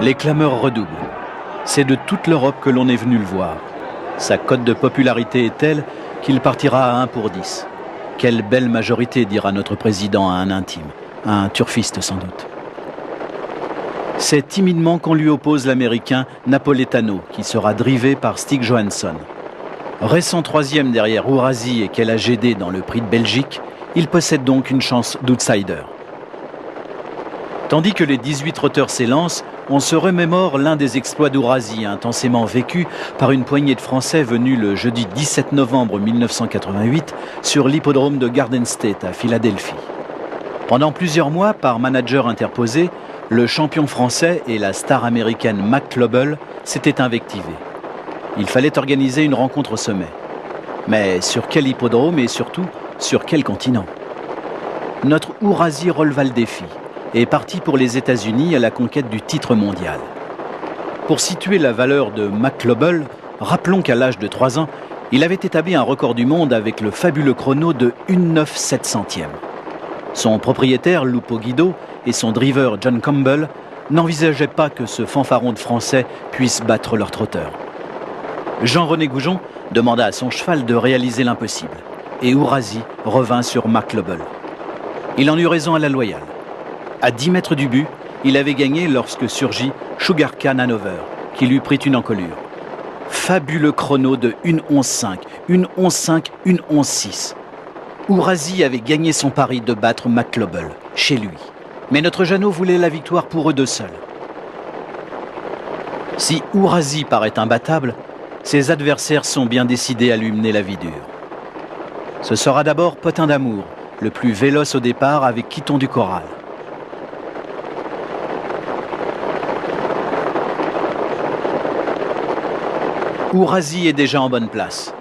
Les clameurs redoublent. C'est de toute l'Europe que l'on est venu le voir. Sa cote de popularité est telle qu'il partira à 1 pour 10. Quelle belle majorité, dira notre président à un intime, à un turfiste sans doute. C'est timidement qu'on lui oppose l'Américain Napoletano, qui sera drivé par Stig Johansson. Récent troisième derrière Ourasi et Kella Gédé dans le prix de Belgique, il possède donc une chance d'outsider. Tandis que les 18 trotteurs s'élancent, on se remémore l'un des exploits d'Ourasi, intensément vécu par une poignée de Français venus le jeudi 17 novembre 1988 sur l'hippodrome de Garden State à Philadelphie. Pendant plusieurs mois, par manager interposé, le champion français et la star américaine McClobel s'étaient invectivés. Il fallait organiser une rencontre au sommet. Mais sur quel hippodrome et surtout sur quel continent? Notre Ourasi releva le défi et est parti pour les États-Unis à la conquête du titre mondial. Pour situer la valeur de McClobel, rappelons qu'à l'âge de 3 ans, il avait établi un record du monde avec le fabuleux chrono de 1,9/700. Son propriétaire Lupo Guido et son driver John Campbell n'envisageaient pas que ce fanfaron de Français puisse battre leur trotteur. Jean-René Goujon demanda à son cheval de réaliser l'impossible et Ourasi revint sur McClobel. Il en eut raison à la loyale. À 10 mètres du but, il avait gagné lorsque surgit Sugar Khan Hanover, qui lui prit une encolure. Fabuleux chrono de 1,11,5, 1,11,5, 1,11,6. Ourasi avait gagné son pari de battre McClobel, chez lui. Mais notre Jeannot voulait la victoire pour eux deux seuls. Si Ourasi paraît imbattable, ses adversaires sont bien décidés à lui mener la vie dure. Ce sera d'abord Potin d'Amour, le plus véloce au départ avec Quiton du Corral. Ourasi est déjà en bonne place.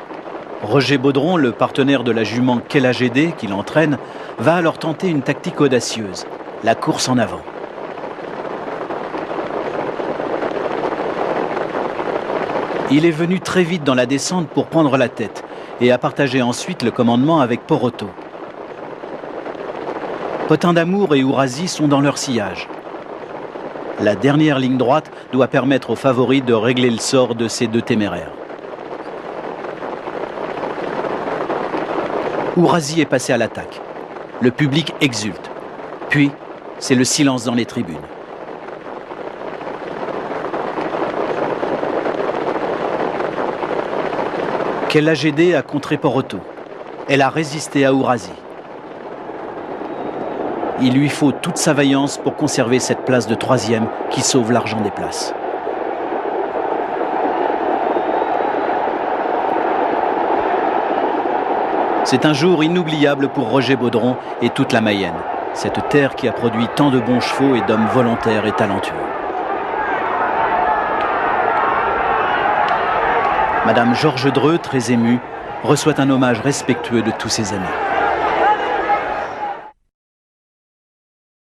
Roger Baudron, le partenaire de la jument Kella Gédé, qui l'entraîne, va alors tenter une tactique audacieuse, la course en avant. Il est venu très vite dans la descente pour prendre la tête et a partagé ensuite le commandement avec Poroto. Potin d'Amour et Ourasi sont dans leur sillage. La dernière ligne droite doit permettre aux favoris de régler le sort de ces deux téméraires. Ourasi est passé à l'attaque. Le public exulte. Puis, c'est le silence dans les tribunes. Kella Gédé a contré Poroto. Elle a résisté à Ourasi. Il lui faut toute sa vaillance pour conserver cette place de 3e qui sauve l'argent des places. C'est un jour inoubliable pour Roger Baudron et toute la Mayenne, cette terre qui a produit tant de bons chevaux et d'hommes volontaires et talentueux. Madame Georges Dreux, très émue, reçoit un hommage respectueux de tous ses amis.